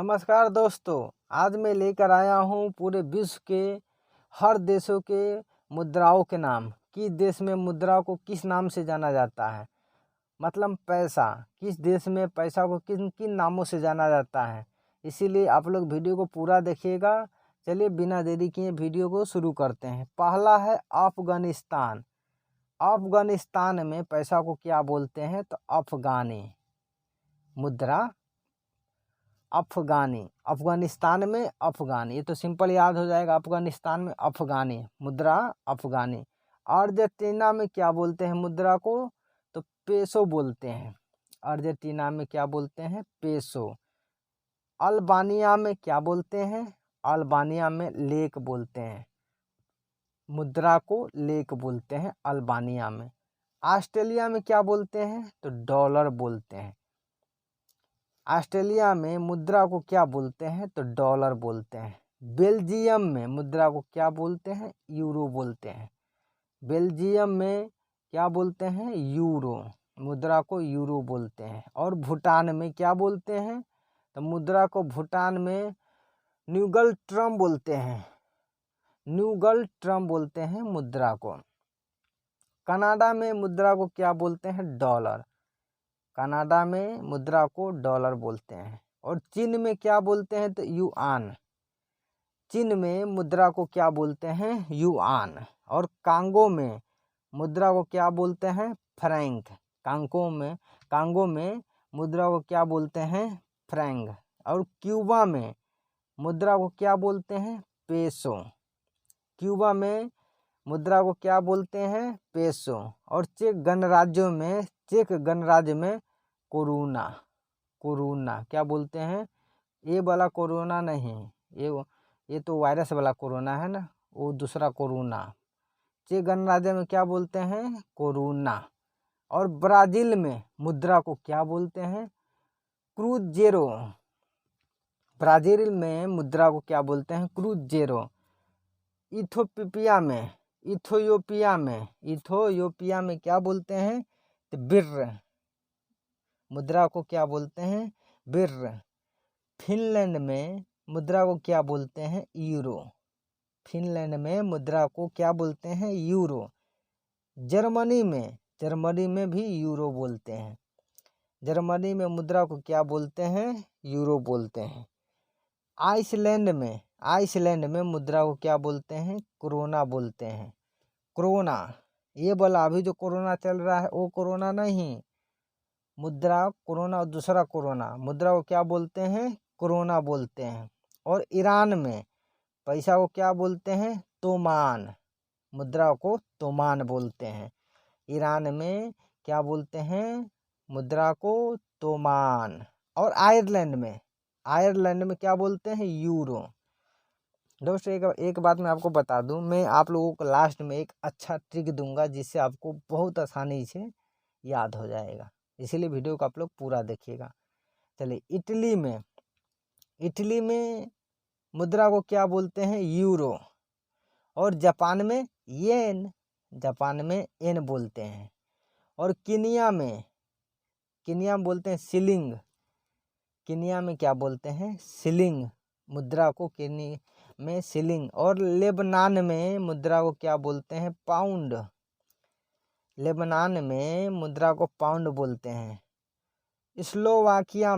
नमस्कार दोस्तों, आज मैं लेकर आया हूँ पूरे विश्व के हर देशों के मुद्राओं के नाम। किस देश में मुद्रा को किस नाम से जाना जाता है, मतलब पैसा, किस देश में पैसा को किन किन नामों से जाना जाता है। इसीलिए आप लोग वीडियो को पूरा देखिएगा। चलिए बिना देरी किए वीडियो को शुरू करते हैं। पहला है अफगानिस्तान। अफगानिस्तान में पैसा को क्या बोलते हैं, तो अफगानी मुद्रा, अफगानी। अफगानिस्तान में अफगानी, ये तो सिंपल याद हो जाएगा। अफगानिस्तान में अफगानी मुद्रा, अफगानी। अर्जेंटीना में क्या बोलते हैं मुद्रा को, तो पेसो बोलते हैं। अर्जेंटीना में क्या बोलते हैं, पेसो। अल्बानिया में क्या बोलते हैं, अल्बानिया में लेक बोलते हैं। मुद्रा को लेक बोलते हैं अल्बानिया में। ऑस्ट्रेलिया में क्या बोलते हैं, तो डॉलर बोलते हैं। ऑस्ट्रेलिया में मुद्रा को क्या बोलते हैं, तो डॉलर बोलते हैं। बेल्जियम में मुद्रा को क्या बोलते हैं, यूरो बोलते हैं। बेल्जियम में क्या बोलते हैं, यूरो, मुद्रा को यूरो बोलते हैं। और भूटान में क्या बोलते हैं, तो मुद्रा को भूटान में न्यूगल ट्रम बोलते हैं। न्यूगल ट्रम बोलते हैं मुद्रा को। कनाडा में मुद्रा को क्या बोलते हैं, डॉलर। कनाडा में मुद्रा को डॉलर बोलते हैं। और चीन में क्या बोलते हैं, तो युआन। चीन में मुद्रा को क्या बोलते हैं, युआन। और कांगो में मुद्रा को क्या बोलते हैं, फ्रैंक। कांगो में मुद्रा को क्या बोलते हैं, फ्रैंक। और क्यूबा में मुद्रा को क्या बोलते हैं, पेसो। क्यूबा में मुद्रा को क्या बोलते हैं, पेसो। और चेक गणराज्य में कोरोना। कोरोना क्या बोलते हैं, ये वाला कोरोना नहीं, ये तो वायरस वाला कोरोना है ना, वो दूसरा कोरोना। चेक गणराज्य में क्या बोलते हैं, कोरोना। और ब्राजील में मुद्रा को क्या बोलते हैं, क्रूजेरो। ब्राजील में मुद्रा को क्या बोलते हैं, क्रूजेरो। इथोपिया में क्या बोलते हैं, तो बिर्र। मुद्रा को क्या बोलते हैं, बिर्र। फिनलैंड में मुद्रा को क्या बोलते हैं, यूरो। फिनलैंड में मुद्रा को क्या बोलते हैं, यूरो। जर्मनी में भी यूरो बोलते हैं। जर्मनी में मुद्रा को क्या बोलते हैं, यूरो बोलते हैं। आइसलैंड में मुद्रा को क्या बोलते हैं, कोरोना बोलते हैं। कोरोना, ये बोला अभी जो कोरोना चल रहा है वो कोरोना नहीं, मुद्रा कोरोना दूसरा कोरोना। मुद्रा को क्या बोलते हैं, कोरोना बोलते हैं। और ईरान में पैसा को क्या बोलते हैं, तोमान। मुद्रा को तोमान बोलते हैं। ईरान में क्या बोलते हैं, मुद्रा को तोमान। और आयरलैंड में क्या बोलते हैं, यूरो। दोस्तों एक बात मैं आपको बता दूं, मैं आप लोगों को लास्ट में एक अच्छा ट्रिक दूंगा जिससे आपको बहुत आसानी से याद हो जाएगा। इसीलिए वीडियो को आप लोग पूरा देखिएगा। चलिए इटली में मुद्रा को क्या बोलते हैं, यूरो। और जापान में येन बोलते हैं। और केनिया में बोलते हैं शिलिंग। केनिया में क्या बोलते हैं, शिलिंग। मुद्रा को केनिया में शिलिंग। और लेबनान में मुद्रा को क्या बोलते हैं, पाउंड। लेबनान में मुद्रा को पाउंड बोलते हैं। स्लोवाकिया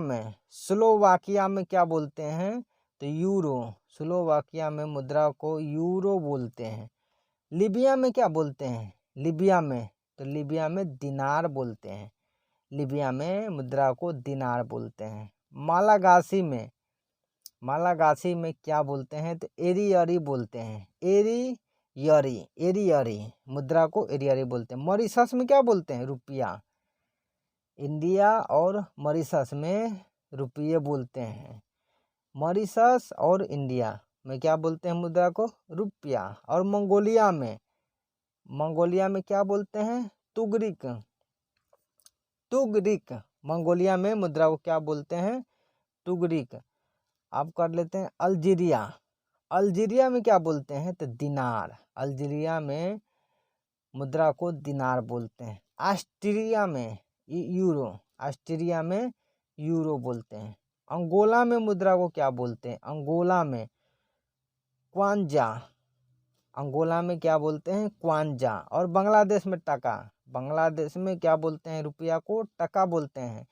में क्या बोलते हैं, तो यूरो। स्लोवाकिया में मुद्रा को यूरो बोलते हैं। लीबिया में क्या बोलते हैं, लीबिया में दिनार बोलते हैं। लीबिया में मुद्रा को दिनार बोलते हैं। मालागासी में क्या बोलते हैं, तो एरियरी बोलते हैं। एरियरी मुद्रा को एरियरी बोलते हैं। मॉरिशस में क्या बोलते हैं, रुपया। इंडिया और मॉरिशस में रुपये बोलते हैं। मॉरिशस और इंडिया में क्या बोलते हैं, मुद्रा को रुपया। और मंगोलिया में क्या बोलते हैं, तुगरिक। मंगोलिया में मुद्रा को क्या बोलते हैं, तुगरिक। आप कर लेते हैं अल्जीरिया में क्या बोलते हैं, तो दिनार। अल्जीरिया में मुद्रा को दिनार बोलते हैं। ऑस्ट्रिया में यूरो बोलते हैं। अंगोला में मुद्रा को क्या बोलते हैं? अंगोला में क्वांजा। अंगोला में क्या बोलते हैं? क्वांजा। और बांग्लादेश में टका। बांग्लादेश में क्या बोलते हैं? रुपया को टका बोलते हैं।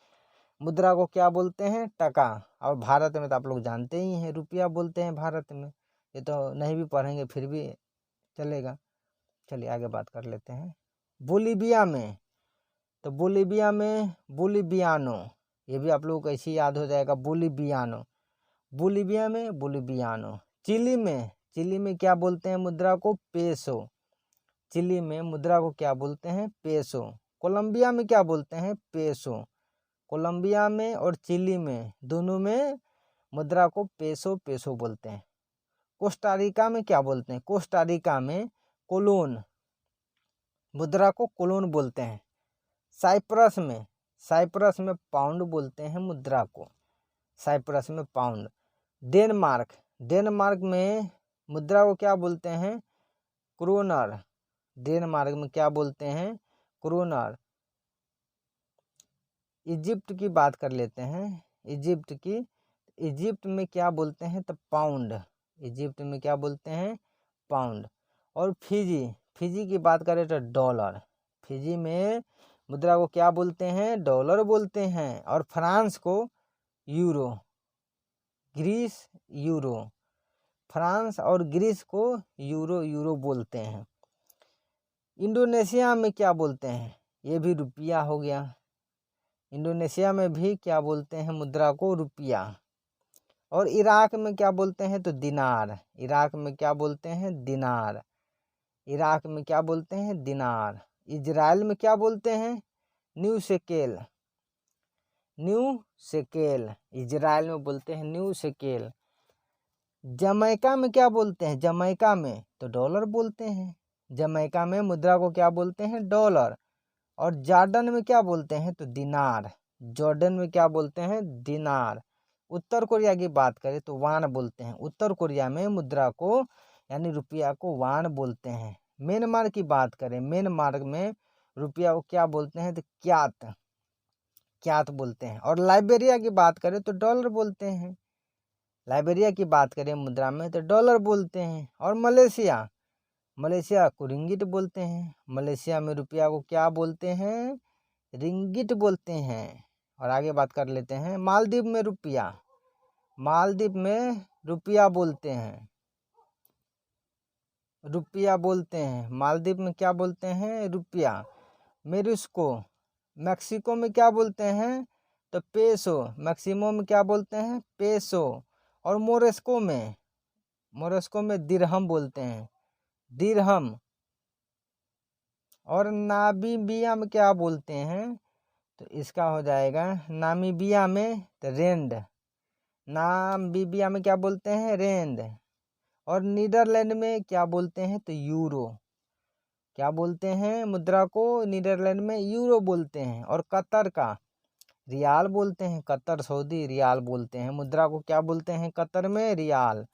मुद्रा को क्या बोलते हैं? टका। और भारत में तो आप लोग जानते ही हैं, रुपया बोलते हैं भारत में। ये तो नहीं भी पढ़ेंगे फिर भी चलेगा। चलिए आगे बात कर लेते हैं। बोलीविया में, तो बोलीविया में बोलीवियानो, ये भी आप लोगों को ऐसे ही याद हो जाएगा, बोलीवियानो। बोलीविया में बोलीवियानो। चिली में, चिली में क्या बोलते हैं मुद्रा को? पेसो। चिली में मुद्रा को क्या बोलते हैं? पेसो। कोलंबिया में क्या बोलते हैं? पेसो। कोलंबिया में और चिली में दोनों में मुद्रा को पेसो पेसो बोलते हैं। कोस्टारिका में क्या बोलते हैं? कोस्टारिका में कोलोन। मुद्रा को कोलोन बोलते हैं। साइप्रस में, साइप्रस में पाउंड बोलते हैं मुद्रा को। साइप्रस में पाउंड। डेनमार्क, डेनमार्क में मुद्रा को क्या बोलते हैं? क्रोनर। डेनमार्क में क्या बोलते हैं? क्रोनर। इजिप्ट की बात कर लेते हैं। इजिप्ट की, इजिप्ट में क्या बोलते हैं? तो पाउंड। इजिप्ट में क्या बोलते हैं? पाउंड। और फिजी, फिजी की बात करें तो डॉलर। फिजी में मुद्रा को क्या बोलते हैं? डॉलर बोलते हैं। और फ्रांस को यूरो। Greece euro. फ्रांस और ग्रीस को यूरो यूरो बोलते हैं। इंडोनेशिया में क्या बोलते हैं? ये भी रुपया हो गया। इंडोनेशिया में भी क्या बोलते हैं मुद्रा को? रुपया। और इराक में क्या बोलते हैं? तो दिनार। इराक में क्या बोलते हैं? दिनार। इराक में क्या बोलते हैं? दिनार। इजराइल में क्या बोलते हैं? New shekel. New shekel. Israel में बोलते हैं न्यू शेकेल। जमैका में क्या बोलते हैं? जमैका में तो डॉलर बोलते हैं। जमैका में मुद्रा को क्या बोलते हैं? डॉलर। और जॉर्डन में क्या बोलते हैं? तो दिनार। जॉर्डन में क्या बोलते हैं? दिनार। उत्तर कोरिया की बात करें तो वान बोलते हैं। उत्तर कोरिया में मुद्रा को यानी रुपया को वान बोलते हैं। म्यांमार की बात करें, म्यांमार में रुपया को क्या बोलते हैं? तो क्यात। क्यात बोलते हैं। और लाइबेरिया की बात करें तो डॉलर बोलते हैं। लाइबेरिया की बात करें मुद्रा में तो डॉलर बोलते हैं। और मलेशिया, मलेशिया को रिंगिट बोलते हैं। मलेशिया में रुपया को क्या बोलते हैं? रिंगिट बोलते हैं। और आगे बात कर लेते हैं। मालदीव में रुपया, मालदीव में रुपया बोलते हैं। रुपया बोलते हैं। मालदीव में क्या बोलते हैं? रुपया। मेरिस्को, मैक्सिको में क्या बोलते हैं? तो पेसो। मैक्सिमो में क्या बोलते हैं? पेसो। और मोरस्को में, मोरस्को में दिरहम बोलते हैं। दिरहम। और नामीबिया में क्या बोलते हैं? तो इसका हो जाएगा नामीबिया में तो रेंड। नामीबिया में क्या बोलते हैं? रेंड। और नीदरलैंड में क्या बोलते हैं? तो यूरो। क्या बोलते हैं मुद्रा को? नीदरलैंड में यूरो बोलते हैं। और कतर का रियाल बोलते हैं। कतर सऊदी रियाल बोलते हैं। मुद्रा को क्या बोलते हैं? कतर में रियाल।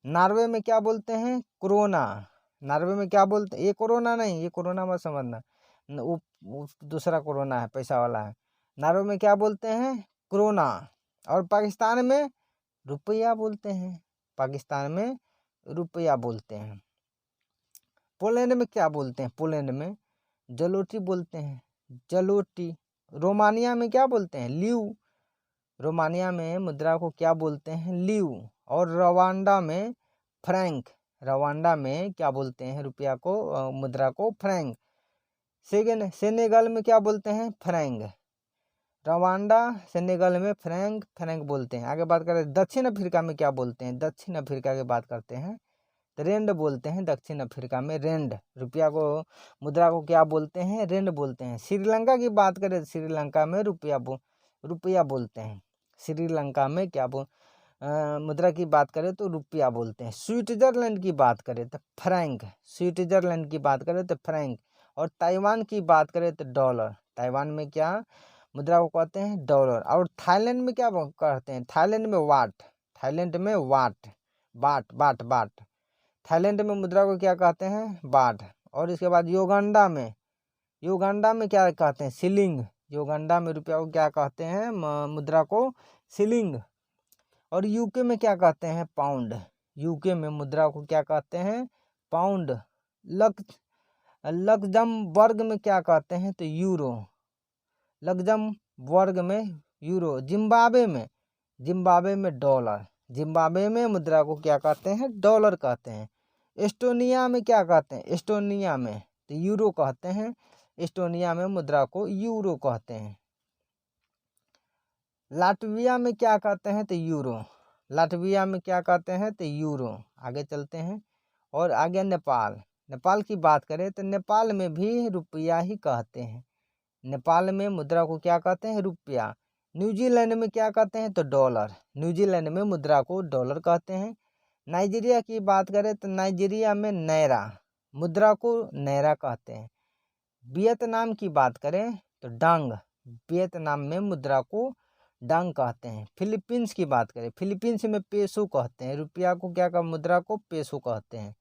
नॉर्वे में क्या बोलते हैं? क्रोना। नॉर्वे में क्या बोलते हैं? ये कोरोना नहीं, ये कोरोना मत समझना, वो दूसरा कोरोना है, पैसा वाला है। नॉर्वे में क्या बोलते हैं? क्रोना। और पाकिस्तान में रुपया बोलते हैं। पाकिस्तान में रुपया बोलते हैं। पोलैंड में क्या बोलते हैं? पोलैंड में जलोटी बोलते हैं। जलोटी। रोमानिया में क्या बोलते हैं? ल्यू। रोमानिया में मुद्रा को क्या बोलते हैं? ल्यू। और रवांडा में फ्रैंक। रवांडा में क्या बोलते हैं रुपया को? मुद्रा को फ्रैंक। सेनेगल में क्या बोलते हैं? फ्रैंक। रवांडा, सेनेगल में फ्रैंक, फ्रैंक बोलते हैं। आगे बात करें दक्षिण अफ्रीका में क्या बोलते हैं? दक्षिण अफ्रीका की बात करते हैं तो रेंड बोलते हैं। दक्षिण अफ्रीका में रेंड। रुपया को, मुद्रा को क्या बोलते हैं? रेंड बोलते हैं। श्रीलंका की बात करें तो श्रीलंका में रुपया बोलते हैं। श्रीलंका में क्या मुद्रा की बात करें तो रुपया बोलते हैं। स्विट्जरलैंड की बात करें तो फ्रैंक। स्विट्जरलैंड की बात करें तो फ्रैंक। और ताइवान की बात करें तो डॉलर। ताइवान में क्या मुद्रा को कहते हैं? डॉलर। और थाईलैंड में क्या कहते हैं? थाईलैंड में वाट। थाईलैंड में वाट, बाट बाट बाट। थाईलैंड में मुद्रा को क्या कहते हैं? बाट। और इसके बाद युगांडा में, युगांडा में क्या कहते हैं? शिलिंग। युगांडा में रुपया को क्या कहते हैं? मुद्रा को शिलिंग। और यूके में क्या कहते हैं, पाउंड। यूके में मुद्रा को क्या कहते हैं, पाउंड। लक्जमबर्ग में क्या कहते हैं, तो यूरो। लक्जमबर्ग में यूरो। जिम्बाब्वे में डॉलर। जिम्बाब्वे में मुद्रा को क्या कहते हैं, डॉलर कहते हैं। एस्टोनिया में क्या कहते हैं, एस्टोनिया में तो यूरो कहते हैं। एस्टोनिया में मुद्रा को यूरो कहते हैं। लाटविया में क्या कहते हैं, तो यूरो। लाटविया में क्या कहते हैं, तो यूरो। आगे चलते हैं। और आगे नेपाल की बात करें तो नेपाल में भी रुपया ही कहते हैं। नेपाल में मुद्रा को क्या कहते हैं, रुपया। न्यूजीलैंड में क्या कहते हैं, तो डॉलर। न्यूजीलैंड में मुद्रा को डॉलर कहते हैं। नाइजीरिया की बात करें तो नाइजीरिया में नैरा, मुद्रा को नैरा कहते हैं। वियतनाम की बात करें तो डांग। वियतनाम में मुद्रा को डांग कहते हैं। फिलीपींस की बात करें, फिलीपींस में पेसो कहते हैं। रुपया को क्या का मुद्रा को पेसो कहते हैं।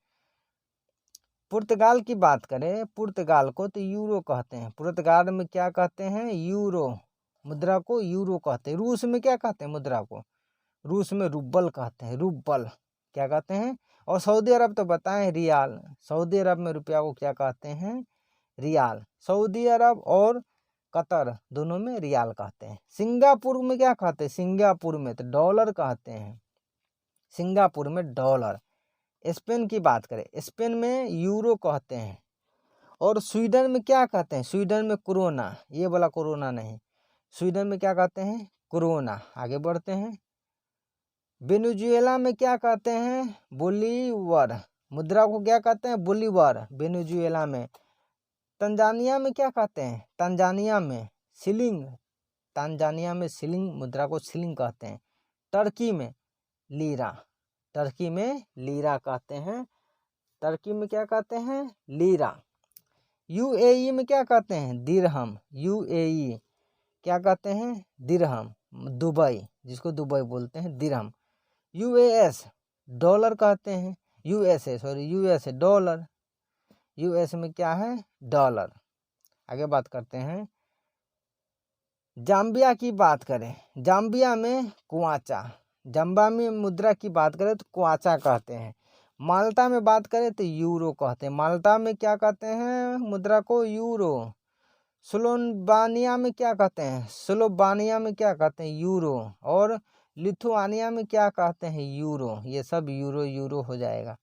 पुर्तगाल की बात करें, पुर्तगाल को तो यूरो कहते हैं। पुर्तगाल में क्या कहते हैं, यूरो। मुद्रा को यूरो कहते हैं। रूस में क्या कहते हैं मुद्रा को, रूस में रूबल कहते हैं। रूबल क्या कहते हैं। और सऊदी अरब तो बताएं, रियाल। सऊदी अरब में रुपया को क्या कहते हैं, रियाल। सऊदी अरब और कतर दोनों में रियाल कहते हैं। सिंगापुर में क्या कहते हैं, सिंगापुर में तो डॉलर कहते हैं। सिंगापुर में डॉलर। स्पेन की बात करें, स्पेन में यूरो कहते हैं। और स्वीडन में क्या कहते हैं, स्वीडन में कोरोना। ये वाला कोरोना नहीं, स्वीडन में क्या कहते हैं, कोरोना। आगे बढ़ते हैं। वेनेजुएला में क्या कहते हैं, बोलीवर। मुद्रा को क्या कहते हैं, बोलीवर, वेनेजुएला में। तंजानिया में क्या कहते हैं, तंजानिया में शिलिंग। तंजानिया में शिलिंग, मुद्रा को शिलिंग कहते हैं। टर्की में लीरा। टर्की में लीरा कहते हैं। टर्की में क्या कहते हैं, लीरा। यूएई में क्या कहते हैं, दिरहम। यूएई क्या कहते हैं, दिरहम। दुबई, जिसको दुबई बोलते हैं, दिरहम। यूएस डॉलर कहते हैं। USA dollar. यूएस में क्या है, डॉलर। आगे बात करते हैं। जाम्बिया की बात करें, जाम्बिया में क्वाचा। जाम्बिया में मुद्रा की बात करें तो क्वाचा कहते हैं। माल्टा में बात करें तो यूरो कहते हैं। माल्टा में क्या कहते हैं, मुद्रा को यूरो। स्लोवानिया में क्या कहते हैं, स्लोवानिया में क्या कहते हैं, यूरो। और लिथुआनिया में क्या कहते हैं, यूरो। ये सब यूरो यूरो हो जाएगा।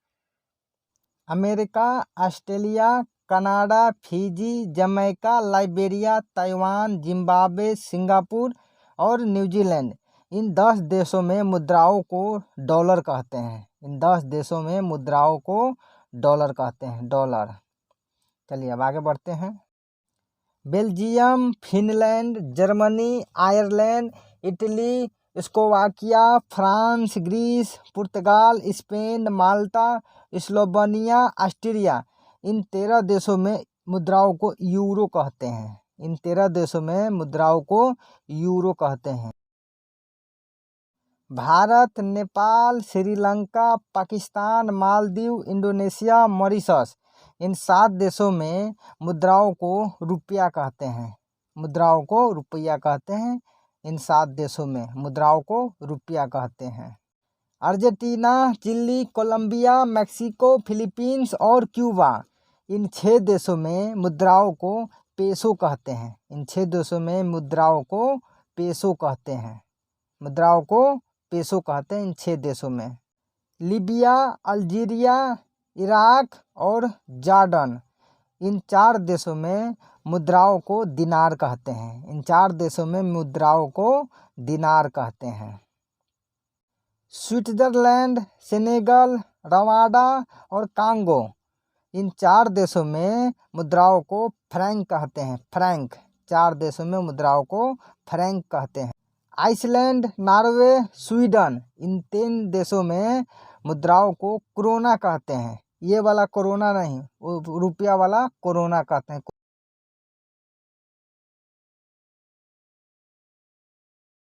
America, Australia, Canada, Fiji, Jamaica, Liberia, Taiwan, Zimbabwe, Singapore और न्यूजीलैंड, इन 10 देशों में मुद्राओं को डॉलर कहते हैं। इन 10 देशों में मुद्राओं को डॉलर कहते हैं, डॉलर। चलिए अब आगे बढ़ते हैं। Belgium, Finland, Germany, Ireland, Italy, Slovakia, France, Greece, पुर्तगाल, स्पेन, माल्टा, स्लोवेनिया, ऑस्ट्रिया, इन 13 देशों में मुद्राओं को यूरो कहते हैं। इन 13 देशों में मुद्राओं को यूरो कहते हैं। भारत, नेपाल, श्रीलंका, पाकिस्तान, मालदीव, इंडोनेशिया, मॉरिशस, इन 7 देशों में मुद्राओं को रुपया कहते हैं। मुद्राओं को रुपया कहते हैं। इन 7 देशों में मुद्राओं को रुपया कहते हैं। Argentina, Chile, Colombia, Mexico, Philippines और क्यूबा, इन 6 देशों में मुद्राओं को पेसो कहते हैं। इन 6 देशों में मुद्राओं को पेसो कहते हैं। मुद्राओं को पेसो कहते हैं इन 6 देशों में। लीबिया, अल्जीरिया, इराक और जॉर्डन, इन 4 देशों में मुद्राओं को दिनार कहते हैं। इन 4 देशों में मुद्राओं को दिनार कहते हैं। स्विट्जरलैंड, सेनेगल, रवांडा और कांगो, इन 4 देशों में मुद्राओं को फ्रैंक कहते हैं। फ्रैंक, 4 देशों में मुद्राओं को फ्रैंक कहते हैं। आइसलैंड, नॉर्वे, स्वीडन, इन 3 देशों में मुद्राओं को कोरोना कहते हैं। ये वाला कोरोना नहीं, वो रुपया वाला कोरोना कहते हैं।